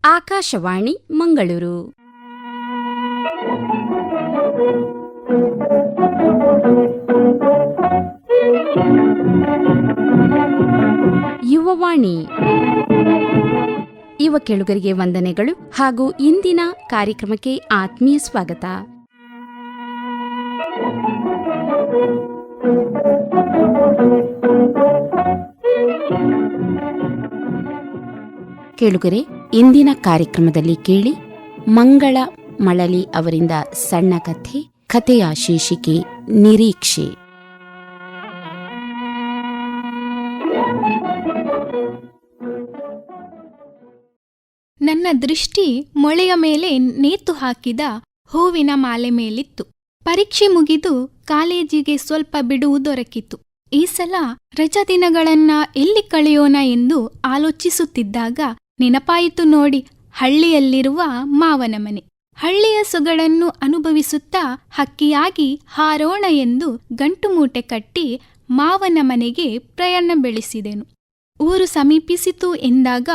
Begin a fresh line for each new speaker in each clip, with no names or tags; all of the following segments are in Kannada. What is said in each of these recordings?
ಆಕಾಶವಾಣಿ ಮಂಗಳೂರು. ಯುವವಾಣಿ. ಯುವ ಕೇಳುಗರಿಗೆ ವಂದನೆಗಳು ಹಾಗೂ ಇಂದಿನ ಕಾರ್ಯಕ್ರಮಕ್ಕೆ ಆತ್ಮೀಯ ಸ್ವಾಗತ. ಕೇಳುಗರೆ, ಇಂದಿನ ಕಾರ್ಯಕ್ರಮದಲ್ಲಿ ಕೇಳಿ ಮಂಗಳ ಮಳಲಿ ಅವರಿಂದ ಸಣ್ಣ ಕಥೆ. ಕಥೆಯ ಶೀರ್ಷಿಕೆ ನಿರೀಕ್ಷೆ.
ನನ್ನ ದೃಷ್ಟಿ ಮೊಳೆಯ ಮೇಲೆ ನೇತು ಹಾಕಿದ ಹೂವಿನ ಮಾಲೆ ಮೇಲಿತ್ತು. ಪರೀಕ್ಷೆ ಮುಗಿದು ಕಾಲೇಜಿಗೆ ಸ್ವಲ್ಪ ಬಿಡುವು ದೊರಕಿತು. ಈ ಸಲ ರಜಾದಿನಗಳನ್ನ ಎಲ್ಲಿ ಕಳೆಯೋಣ ಎಂದು ಆಲೋಚಿಸುತ್ತಿದ್ದಾಗ ನೆನಪಾಯಿತು ನೋಡಿ, ಹಳ್ಳಿಯಲ್ಲಿರುವ ಮಾವನ ಮನೆ. ಹಳ್ಳಿಯ ಸೊಗಡನ್ನು ಅನುಭವಿಸುತ್ತಾ ಹಕ್ಕಿಯಾಗಿ ಹಾರೋಣ ಎಂದು ಗಂಟು ಮೂಟೆ ಕಟ್ಟಿ ಮಾವನ ಮನೆಗೆ ಪ್ರಯಾಣ ಬೆಳೆಸಿದೆನು. ಊರು ಸಮೀಪಿಸಿತು ಎಂದಾಗ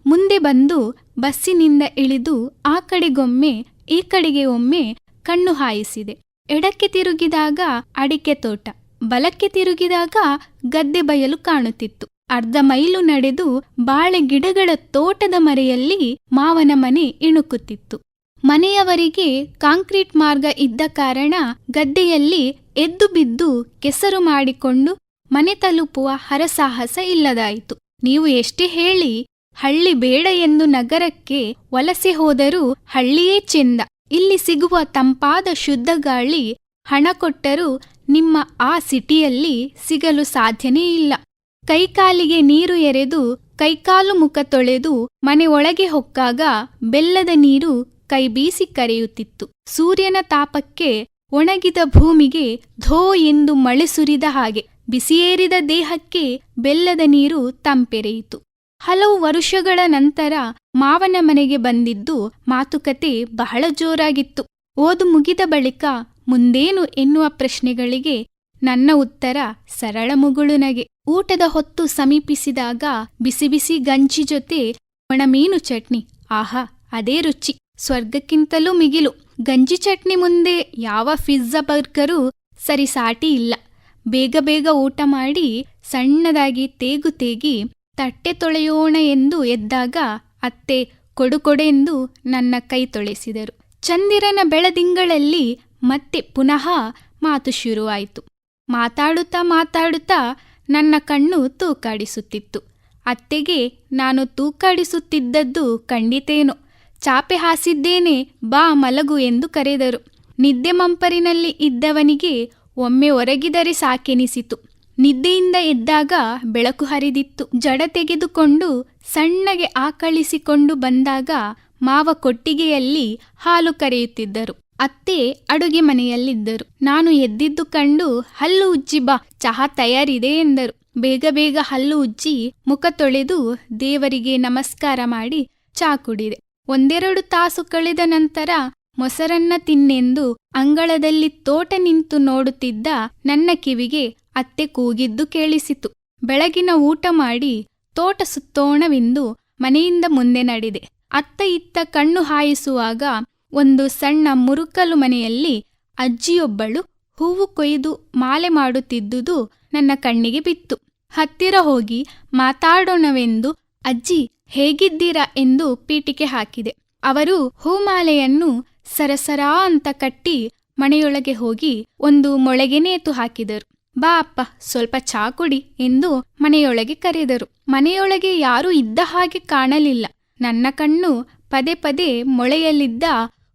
ಮುಂದೆ ಬಂದು ಬಸ್ಸಿನಿಂದ ಇಳಿದು ಆ ಕಡೆಗೊಮ್ಮೆ ಈ ಕಡೆಗೆ ಒಮ್ಮೆ ಕಣ್ಣು ಹಾಯಿಸಿದೆ. ಎಡಕ್ಕೆ ತಿರುಗಿದಾಗ ಅಡಿಕೆ ತೋಟ, ಬಲಕ್ಕೆ ತಿರುಗಿದಾಗ ಗದ್ದೆ ಬಯಲು ಕಾಣುತ್ತಿತ್ತು. ಅರ್ಧ ಮೈಲು ನಡೆದು ಬಾಳೆ ಗಿಡಗಳ ತೋಟದ ಮರೆಯಲ್ಲಿ ಮಾವನ ಮನೆ ಇಣುಕುತ್ತಿತ್ತು. ಮನೆಯವರಿಗೆ ಕಾಂಕ್ರೀಟ್ ಮಾರ್ಗ ಇದ್ದ ಕಾರಣ ಗದ್ದೆಯಲ್ಲಿ ಎದ್ದು ಬಿದ್ದು ಕೆಸರು ಮಾಡಿಕೊಂಡು ಮನೆ ತಲುಪುವ ಹರಸಾಹಸ ಇಲ್ಲದಾಯಿತು. ನೀವು ಎಷ್ಟೇ ಹೇಳಿ ಹಳ್ಳಿ ಬೇಡ ಎಂದು ನಗರಕ್ಕೆ ವಲಸೆ ಹೋದರೂ ಹಳ್ಳಿಯೇ ಚೆಂದ. ಇಲ್ಲಿ ಸಿಗುವ ತಂಪಾದ ಶುದ್ಧ ಗಾಳಿ ಹಣ ಕೊಟ್ಟರೂ ನಿಮ್ಮ ಆ ಸಿಟಿಯಲ್ಲಿ ಸಿಗಲು ಸಾಧ್ಯನೇ ಇಲ್ಲ. ಕೈಕಾಲಿಗೆ ನೀರು ಎರೆದು ಕೈಕಾಲು ಮುಖ ತೊಳೆದು ಮನೆ ಒಳಗೆ ಹೊಕ್ಕಾಗ ಬೆಲ್ಲದ ನೀರು ಕೈ ಬೀಸಿ ಕರೆಯುತ್ತಿತ್ತು. ಸೂರ್ಯನ ತಾಪಕ್ಕೆ ಒಣಗಿದ ಭೂಮಿಗೆ ಧೋ ಎಂದು ಮಳೆ ಸುರಿದ ಹಾಗೆ ಬಿಸಿಯೇರಿದ ದೇಹಕ್ಕೆ ಬೆಲ್ಲದ ನೀರು ತಂಪೆರೆಯಿತು. ಹಲವು ವರುಷಗಳ ನಂತರ ಮಾವನ ಮನೆಗೆ ಬಂದಿದ್ದು ಮಾತುಕತೆ ಬಹಳ ಜೋರಾಗಿತ್ತು. ಓದು ಮುಗಿದ ಬಳಿಕ ಮುಂದೇನು ಎನ್ನುವ ಪ್ರಶ್ನೆಗಳಿಗೆ ನನ್ನ ಉತ್ತರ ಸರಳ ಮುಗುಳುನಗೆ. ಊಟದ ಹೊತ್ತು ಸಮೀಪಿಸಿದಾಗ ಬಿಸಿ ಬಿಸಿ ಗಂಜಿ ಜೊತೆ ಒಣಮೀನು ಚಟ್ನಿ, ಆಹಾ ಅದೇ ರುಚಿ, ಸ್ವರ್ಗಕ್ಕಿಂತಲೂ ಮಿಗಿಲು. ಗಂಜಿ ಚಟ್ನಿ ಮುಂದೆ ಯಾವ ಪಿಜ್ಜಾ ಬರ್ಗರೂ ಸರಿಸಾಟಿ ಇಲ್ಲ. ಬೇಗ ಬೇಗ ಊಟ ಮಾಡಿ ಸಣ್ಣದಾಗಿ ತೇಗು ತೇಗಿ ತಟ್ಟೆ ತೊಳೆಯೋಣ ಎಂದು ಎದ್ದಾಗ ಅತ್ತೆ ಕೊಡುಕೊಡೆಂದು ನನ್ನ ಕೈ ತೊಳೆಸಿದರು. ಚಂದಿರನ ಬೆಳದಿಂಗಳಲ್ಲಿ ಮತ್ತೆ ಪುನಃ ಮಾತು ಶುರುವಾಯಿತು. ಮಾತಾಡುತ್ತಾ ಮಾತಾಡುತ್ತಾ ನನ್ನ ಕಣ್ಣು ತೂಕಾಡಿಸುತ್ತಿತ್ತು. ಅತ್ತೆಗೆ ನಾನು ತೂಕಾಡಿಸುತ್ತಿದ್ದದ್ದು ಕಂಡಿತೇನೋ. ಚಾಪೆ ಹಾಸಿದ್ದೇನೆ, ಬಾ ಮಲಗು ಎಂದು ಕರೆದರು. ನಿದ್ದೆ ಮಂಪರಿನಲ್ಲಿ ಇದ್ದವನಿಗೆ ಒಮ್ಮೆ ಒರಗಿದರೆ ಸಾಕೆನಿಸಿತು. ನಿದ್ದೆಯಿಂದ ಎದ್ದಾಗ ಬೆಳಕು ಹರಿದಿತ್ತು. ಜಡ ತೆಗೆದುಕೊಂಡು ಸಣ್ಣಗೆ ಆಕಳಿಸಿಕೊಂಡು ಬಂದಾಗ ಮಾವ ಕೊಟ್ಟಿಗೆಯಲ್ಲಿ ಹಾಲು ಕರೆಯುತ್ತಿದ್ದರು. ಅತ್ತೆ ಅಡುಗೆ ಮನೆಯಲ್ಲಿದ್ದರು. ನಾನು ಎದ್ದಿದ್ದು ಕಂಡು ಹಲ್ಲು ಉಜ್ಜಿ ಬಾ, ಚಹಾ ತಯಾರಿದೆ ಎಂದರು. ಬೇಗ ಬೇಗ ಹಲ್ಲು ಉಜ್ಜಿ ಮುಖ ತೊಳೆದು ದೇವರಿಗೆ ನಮಸ್ಕಾರ ಮಾಡಿ ಚಾ ಕುಡಿದೆ. 1-2 ತಾಸು ಕಳೆದ ನಂತರ ಮೊಸರನ್ನ ತಿನ್ನೆಂದು ಅಂಗಳದಲ್ಲಿ ತೋಟ ನಿಂತು ನೋಡುತ್ತಿದ್ದ ನನ್ನ ಕಿವಿಗೆ ಅತ್ತೆ ಕೂಗಿದ್ದು ಕೇಳಿಸಿತು. ಬೆಳಗಿನ ಊಟ ಮಾಡಿ ತೋಟ ಸುತ್ತೋಣವೆಂದು ಮನೆಯಿಂದ ಮುಂದೆ ನಡೆದೆ. ಅತ್ತ ಇತ್ತ ಕಣ್ಣು ಹಾಯಿಸುವಾಗ ಒಂದು ಸಣ್ಣ ಮುರುಕಲು ಮನೆಯಲ್ಲಿ ಅಜ್ಜಿಯೊಬ್ಬಳು ಹೂವು ಕೊಯ್ದು ಮಾಲೆ ಮಾಡುತ್ತಿದ್ದುದು ನನ್ನ ಕಣ್ಣಿಗೆ ಬಿತ್ತು. ಹತ್ತಿರ ಹೋಗಿ ಮಾತಾಡೋಣವೆಂದು ಅಜ್ಜಿ ಹೇಗಿದ್ದೀರಾ ಎಂದು ಪೀಟಿಕೆ ಹಾಕಿದೆ. ಅವರು ಹೂಮಾಲೆಯನ್ನು ಸರಸರಾ ಅಂತ ಕಟ್ಟಿ ಮನೆಯೊಳಗೆ ಹೋಗಿ ಒಂದು ಮೊಳೆಗೆ ನೇತು ಹಾಕಿದರು. ಬಾ ಅಪ್ಪ, ಸ್ವಲ್ಪ ಚಾ ಕುಡಿ ಎಂದು ಮನೆಯೊಳಗೆ ಕರೆದರು. ಮನೆಯೊಳಗೆ ಯಾರೂ ಇದ್ದ ಹಾಗೆ ಕಾಣಲಿಲ್ಲ. ನನ್ನ ಕಣ್ಣು ಪದೇ ಪದೇ ಮೊಳೆಯಲ್ಲಿದ್ದ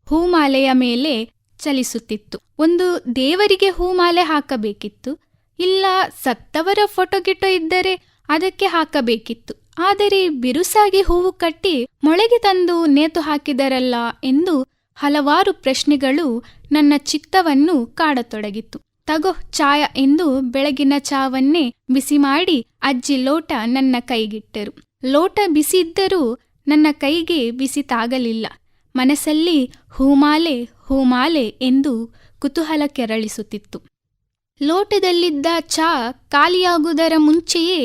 ಹೂಮಾಲೆಯ ಮೇಲೆ ಚಲಿಸುತ್ತಿತ್ತು. ಒಂದು ದೇವರಿಗೆ ಹೂಮಾಲೆ ಹಾಕಬೇಕಿತ್ತು, ಇಲ್ಲ ಸತ್ತವರ ಫೋಟೋಗಿಟೋ ಇದ್ದರೆ ಅದಕ್ಕೆ ಹಾಕಬೇಕಿತ್ತು. ಆದರೆ ಬಿರುಸಾಗಿ ಹೂವು ಕಟ್ಟಿ ಮೊಳೆಗೆ ತಂದು ನೇತು ಹಾಕಿದರಲ್ಲ ಎಂದು ಹಲವಾರು ಪ್ರಶ್ನೆಗಳು ನನ್ನ ಚಿತ್ತವನ್ನು ಕಾಡತೊಡಗಿತ್ತು. ತಗೋ ಚಾಯ ಎಂದು ಬೆಳಗಿನ ಚಾವನ್ನೇ ಬಿಸಿ ಮಾಡಿ ಅಜ್ಜಿ ಲೋಟ ನನ್ನ ಕೈಗಿಟ್ಟರು. ಲೋಟ ಬಿಸಿ ಇದ್ದರೂ ನನ್ನ ಕೈಗೆ ಬಿಸಿ ತಾಗಲಿಲ್ಲ. ಮನಸ್ಸಲ್ಲಿ ಹೂಮಾಲೆ ಹೂಮಾಲೆ ಎಂದು ಕುತೂಹಲ ಕೆರಳಿಸುತ್ತಿತ್ತು. ಲೋಟದಲ್ಲಿದ್ದ ಚಾ ಖಾಲಿಯಾಗುವುದರ ಮುಂಚೆಯೇ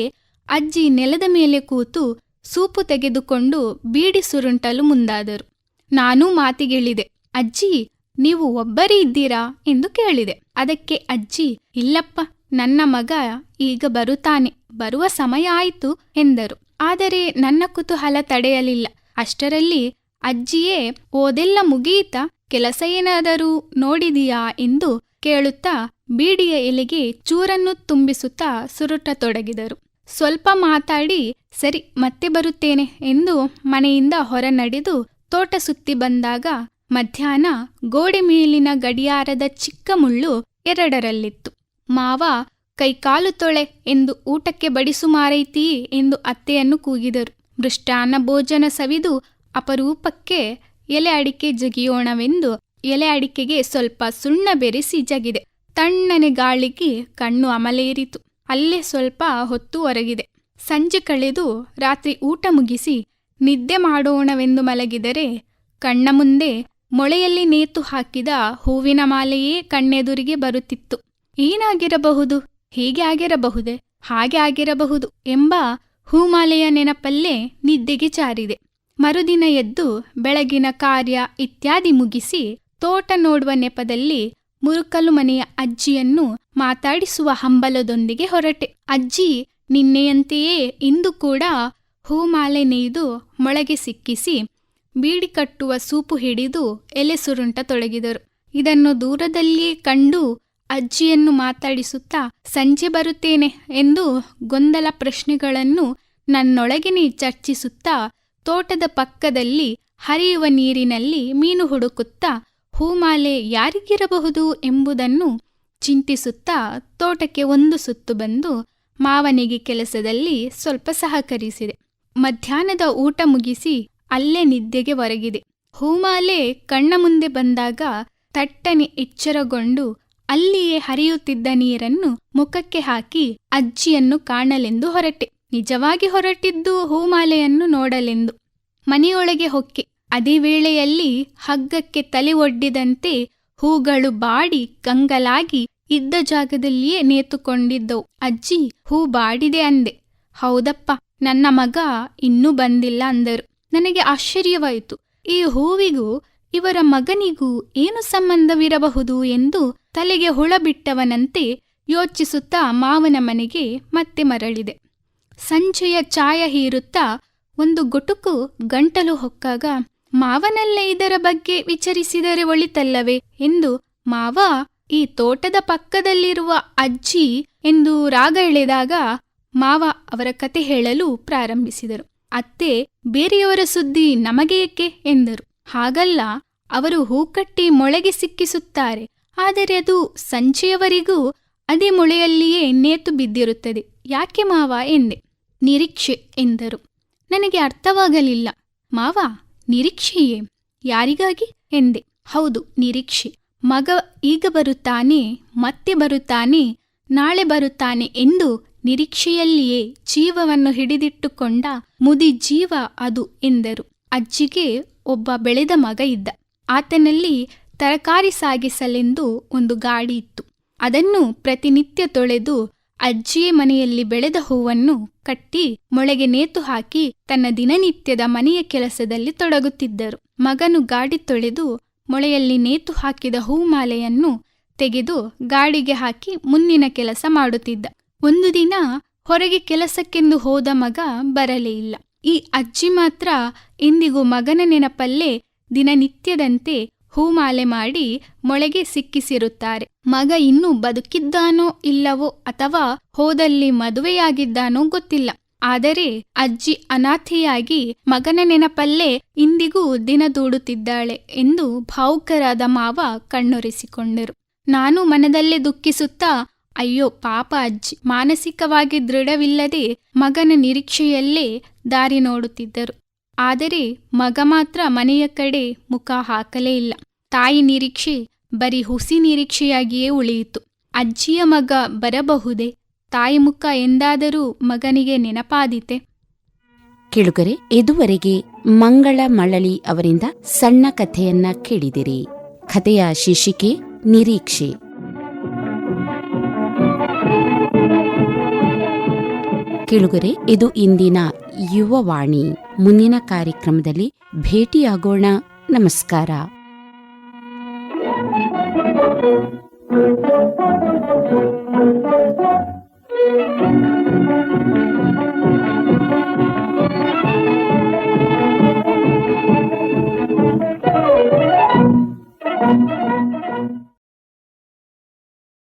ಅಜ್ಜಿ ನೆಲದ ಮೇಲೆ ಕೂತು ಸೂಪು ತೆಗೆದುಕೊಂಡು ಬೀಡಿ ಸುರುಂಟಲು ಮುಂದಾದರು. ನಾನೂ ಮಾತಿಗಿಳಿದೆ. ಅಜ್ಜಿ, ನೀವು ಒಬ್ಬರೇ ಇದ್ದೀರಾ ಎಂದು ಕೇಳಿದೆ. ಅದಕ್ಕೆ ಅಜ್ಜಿ, ಇಲ್ಲಪ್ಪ, ನನ್ನ ಮಗ ಈಗ ಬರುತ್ತಾನೆ, ಬರುವ ಸಮಯ ಆಯಿತು ಎಂದರು. ಆದರೆ ನನ್ನ ಕುತೂಹಲ ತಡೆಯಲಿಲ್ಲ. ಅಷ್ಟರಲ್ಲಿ ಅಜ್ಜಿಯೇ, ಓದೆಲ್ಲ ಮುಗಿಯಿತಾ, ಕೆಲಸ ಏನಾದರೂ ನೋಡಿದೀಯಾ ಎಂದು ಕೇಳುತ್ತಾ ಬೀಡಿಯ ಎಲೆಗೆ ಚೂರನ್ನು ತುಂಬಿಸುತ್ತಾ ಸುರುಟತೊಡಗಿದರು. ಸ್ವಲ್ಪ ಮಾತಾಡಿ, ಸರಿ ಮತ್ತೆ ಬರುತ್ತೇನೆ ಎಂದು ಮನೆಯಿಂದ ಹೊರ ನಡೆದು ತೋಟ ಸುತ್ತಿ ಬಂದಾಗ ಮಧ್ಯಾಹ್ನ ಗೋಡೆ ಮೇಲಿನ ಗಡಿಯಾರದ ಚಿಕ್ಕ ಮುಳ್ಳು 2ರಲ್ಲಿತ್ತು. ಮಾವ ಕೈಕಾಲು ತೊಳೆ ಎಂದು ಊಟಕ್ಕೆ ಬಡಿಸು ಮಾರೈತಿ ಎಂದು ಅತ್ತೆಯನ್ನು ಕೂಗಿದರು. ಮೃಷ್ಟಾನ್ನ ಭೋಜನ ಸವಿದು ಅಪರೂಪಕ್ಕೆ ಎಲೆ ಅಡಿಕೆ ಜಗಿಯೋಣವೆಂದು ಎಲೆ ಅಡಿಕೆಗೆ ಸ್ವಲ್ಪ ಸುಣ್ಣ ಬೆರೆಸಿ ಜಗಿದೆ. ತಣ್ಣನೆ ಗಾಳಿಗೆ ಕಣ್ಣು ಅಮಲೇರಿತು. ಅಲ್ಲೇ ಸ್ವಲ್ಪ ಹೊತ್ತು ಹೊರಗಿದೆ. ಸಂಜೆ ಕಳೆದು ರಾತ್ರಿ ಊಟ ಮುಗಿಸಿ ನಿದ್ದೆ ಮಾಡೋಣವೆಂದು ಮಲಗಿದರೆ ಕಣ್ಣ ಮುಂದೆ ಮೊಳೆಯಲ್ಲಿ ನೇತು ಹಾಕಿದ ಹೂವಿನ ಮಾಲೆಯೇ ಕಣ್ಣೆದುರಿಗೆ ಬರುತ್ತಿತ್ತು. ಏನಾಗಿರಬಹುದು, ಹೀಗೆ ಆಗಿರಬಹುದೇ, ಹಾಗೆ ಆಗಿರಬಹುದು ಎಂಬ ಹೂಮಾಲೆಯ ನೆನಪಲ್ಲೇ ನಿದ್ದೆಗೆ ಜಾರಿದೆ. ಮರುದಿನ ಎದ್ದು ಬೆಳಗಿನ ಕಾರ್ಯ ಇತ್ಯಾದಿ ಮುಗಿಸಿ ತೋಟ ನೋಡುವ ನೆಪದಲ್ಲಿ ಮುರುಕಲು ಮನೆಯ ಅಜ್ಜಿಯನ್ನು ಮಾತಾಡಿಸುವ ಹಂಬಲದೊಂದಿಗೆ ಹೊರಟೆ. ಅಜ್ಜಿ ನಿನ್ನೆಯಂತೆಯೇ ಇಂದು ಕೂಡ ಹೂಮಾಲೆ ನೇಯ್ದು ಮೊಳಗೆ ಸಿಕ್ಕಿಸಿ ಬೀಡಿ ಕಟ್ಟುವ ಸೂಪು ಹಿಡಿದು ಎಲೆ ಸುರುಂಟ ತೊಡಗಿದರು. ಇದನ್ನು ದೂರದಲ್ಲಿಯೇ ಕಂಡು ಅಜ್ಜಿಯನ್ನು ಮಾತಾಡಿಸುತ್ತಾ ಸಂಜೆ ಬರುತ್ತೇನೆ ಎಂದು ಗೊಂದಲ ಪ್ರಶ್ನೆಗಳನ್ನು ನನ್ನೊಳಗಿನೇ ಚರ್ಚಿಸುತ್ತಾ ತೋಟದ ಪಕ್ಕದಲ್ಲಿ ಹರಿಯುವ ನೀರಿನಲ್ಲಿ ಮೀನು ಹುಡುಕುತ್ತಾ ಹೂಮಾಲೆ ಯಾರಿಗಿರಬಹುದು ಎಂಬುದನ್ನು ಚಿಂತಿಸುತ್ತಾ ತೋಟಕ್ಕೆ ಒಂದು ಸುತ್ತು ಬಂದು ಮಾವನಿಗೆ ಕೆಲಸದಲ್ಲಿ ಸ್ವಲ್ಪ ಸಹಕರಿಸಿದೆ. ಮಧ್ಯಾಹ್ನದ ಊಟ ಮುಗಿಸಿ ಅಲ್ಲೇ ನಿದ್ದೆಗೆ ಹೊರಗಿದೆ. ಹೂಮಾಲೆ ಕಣ್ಣ ಮುಂದೆ ಬಂದಾಗ ತಟ್ಟನೆ ಎಚ್ಚರಗೊಂಡು ಅಲ್ಲಿಯೇ ಹರಿಯುತ್ತಿದ್ದ ನೀರನ್ನು ಮುಖಕ್ಕೆ ಹಾಕಿ ಅಜ್ಜಿಯನ್ನು ಕಾಣಲೆಂದು ಹೊರಟೆ. ನಿಜವಾಗಿ ಹೊರಟಿದ್ದು ಹೂಮಾಲೆಯನ್ನು ನೋಡಲೆಂದು. ಮನೆಯೊಳಗೆ ಹೊಕ್ಕೆ. ಅದೇ ವೇಳೆಯಲ್ಲಿ ಹಗ್ಗಕ್ಕೆ ತಲೆ ಒಡ್ಡಿದಂತೆ ಹೂಗಳು ಬಾಡಿ ಕಂಗಲಾಗಿ ಇದ್ದ ಜಾಗದಲ್ಲಿಯೇ ನೇತುಕೊಂಡಿದ್ದವು. ಅಜ್ಜಿ, ಹೂ ಬಾಡಿದೆ ಅಂದೆ. ಹೌದಪ್ಪ, ನನ್ನ ಮಗ ಇನ್ನೂ ಬಂದಿಲ್ಲ ಅಂದರು. ನನಗೆ ಆಶ್ಚರ್ಯವಾಯಿತು. ಈ ಹೂವಿಗೂ ಇವರ ಮಗನಿಗೂ ಏನು ಸಂಬಂಧವಿರಬಹುದು ಎಂದು ತಲೆಗೆ ಹುಳ ಬಿಟ್ಟವನಂತೆ ಯೋಚಿಸುತ್ತಾ ಮಾವನ ಮನೆಗೆ ಮತ್ತೆ ಮರಳಿದೆ. ಸಂಜೆಯ ಚಾಯ ಹೀರುತ್ತಾ ಒಂದು ಗುಟುಕು ಗಂಟಲು ಹೊಕ್ಕಾಗ, ಮಾವನಲ್ಲೇ ಇದರ ಬಗ್ಗೆ ವಿಚಾರಿಸಿದರೆ ಒಳಿತಲ್ಲವೇ ಎಂದು ಮಾವ ಈ ತೋಟದ ಪಕ್ಕದಲ್ಲಿರುವ ಅಜ್ಜಿ ಎಂದು ರಾಗ ಎಳೆದಾಗ ಮಾವ ಅವರ ಕತೆ ಹೇಳಲು ಪ್ರಾರಂಭಿಸಿದರು. ಅತ್ತೆ, ಬೇರೆಯವರ ಸುದ್ದಿ ನಮಗೆ ಏಕೆ ಎಂದರು. ಹಾಗಲ್ಲ, ಅವರು ಹೂಕಟ್ಟಿ ಮೊಳೆಗೆ ಸಿಕ್ಕಿಸುತ್ತಾರೆ. ಆದರೆ ಅದು ಸಂಜೆಯವರೆಗೂ ಅದೇ ಮೊಳೆಯಲ್ಲಿಯೇ ನೇತು ಬಿದ್ದಿರುತ್ತದೆ. ಯಾಕೆ ಮಾವ ಎಂದೆ. ನಿರೀಕ್ಷೆ ಎಂದರು. ನನಗೆ ಅರ್ಥವಾಗಲಿಲ್ಲ. ಮಾವ, ನಿರೀಕ್ಷೆಯೇ? ಯಾರಿಗಾಗಿ ಎಂದೆ. ಹೌದು, ನಿರೀಕ್ಷೆ. ಮಗ ಈಗ ಬರುತ್ತಾನೆ, ಮತ್ತೆ ಬರುತ್ತಾನೆ, ನಾಳೆ ಬರುತ್ತಾನೆ ಎಂದು ನಿರೀಕ್ಷೆಯಲ್ಲಿಯೇ ಜೀವವನ್ನು ಹಿಡಿದಿಟ್ಟುಕೊಂಡ ಮುದಿ ಜೀವ ಅದು ಎಂದರು. ಅಜ್ಜಿಗೆ ಒಬ್ಬ ಬೆಳೆದ ಮಗ ಇದ್ದ. ಆತನಲ್ಲಿ ತರಕಾರಿ ಸಾಗಿಸಲೆಂದು ಒಂದು ಗಾಡಿ ಇತ್ತು. ಅದನ್ನು ಪ್ರತಿನಿತ್ಯ ತೊಳೆದು ಅಜ್ಜಿಯೇ ಮನೆಯಲ್ಲಿ ಬೆಳೆದ ಹೂವನ್ನು ಕಟ್ಟಿ ಮೊಳೆಗೆ ನೇತು ಹಾಕಿ ತನ್ನ ದಿನನಿತ್ಯದ ಮನೆಯ ಕೆಲಸದಲ್ಲಿ ತೊಡಗುತ್ತಿದ್ದರು. ಮಗನು ಗಾಡಿ ತೊಳೆದು ಮೊಳೆಯಲ್ಲಿ ನೇತು ಹಾಕಿದ ಹೂಮಾಲೆಯನ್ನು ತೆಗೆದು ಗಾಡಿಗೆ ಹಾಕಿ ಮುಂದಿನ ಕೆಲಸ ಮಾಡುತ್ತಿದ್ದ. ಒಂದು ದಿನ ಹೊರಗೆ ಕೆಲಸಕ್ಕೆಂದು ಹೋದ ಮಗ ಬರಲೇ ಇಲ್ಲ. ಈ ಅಜ್ಜಿ ಮಾತ್ರ ಇಂದಿಗೂ ಮಗನ ನೆನಪಲ್ಲೇ ದಿನನಿತ್ಯದಂತೆ ಹೂಮಾಲೆ ಮಾಡಿ ಮೊಳೆಗೆ ಸಿಕ್ಕಿಸಿರುತ್ತಾರೆ. ಮಗ ಇನ್ನೂ ಬದುಕಿದ್ದಾನೋ ಇಲ್ಲವೋ ಅಥವಾ ಹೋದಲ್ಲಿ ಮದುವೆಯಾಗಿದ್ದಾನೋ ಗೊತ್ತಿಲ್ಲ. ಆದರೆ ಅಜ್ಜಿ ಅನಾಥೆಯಾಗಿ ಮಗನ ನೆನಪಲ್ಲೇ ಇಂದಿಗೂ ದಿನ ದೂಡುತ್ತಿದ್ದಾಳೆ ಎಂದು ಭಾವುಕರಾದ ಮಾವ ಕಣ್ಣೊರೆಸಿಕೊಂಡರು. ನಾನು ಮನದಲ್ಲೇ ದುಃಖಿಸುತ್ತಾ, ಅಯ್ಯೋ ಪಾಪ ಅಜ್ಜಿ, ಮಾನಸಿಕವಾಗಿ ದೃಢವಿಲ್ಲದೆ ಮಗನ ನಿರೀಕ್ಷೆಯಲ್ಲೇ ದಾರಿ ನೋಡುತ್ತಿದ್ದರು. ಆದರೆ ಮಗ ಮಾತ್ರ ಮನೆಯ ಕಡೆ ಮುಖ ಹಾಕಲೇ ಇಲ್ಲ. ತಾಯಿ ನಿರೀಕ್ಷೆ ಬರೀ ಹುಸಿ ನಿರೀಕ್ಷೆಯಾಗಿಯೇ ಉಳಿಯಿತು. ಅಜ್ಜಿಯ ಮಗ ಬರಬಹುದೇ? ತಾಯಿ ಮುಖ ಎಂದಾದರೂ ಮಗನಿಗೆ ನೆನಪಾದೀತೆ?
ಕೇಳುಗರೆ, ಇದುವರೆಗೆ ಮಂಗಳ ಮಳಲಿ ಅವರಿಂದ ಸಣ್ಣ ಕಥೆಯನ್ನ ಕೇಳಿದಿರಿ. ಕಥೆಯ ಶೀರ್ಷಿಕೆ ನಿರೀಕ್ಷೆ. ಕೇಳುಗರೆ, ಇದು ಇಂದಿನ ಯುವವಾಣಿ. ಮುಂದಿನ ಕಾರ್ಯಕ್ರಮದಲ್ಲಿ ಭೇಟಿಯಾಗೋಣ. ನಮಸ್ಕಾರ.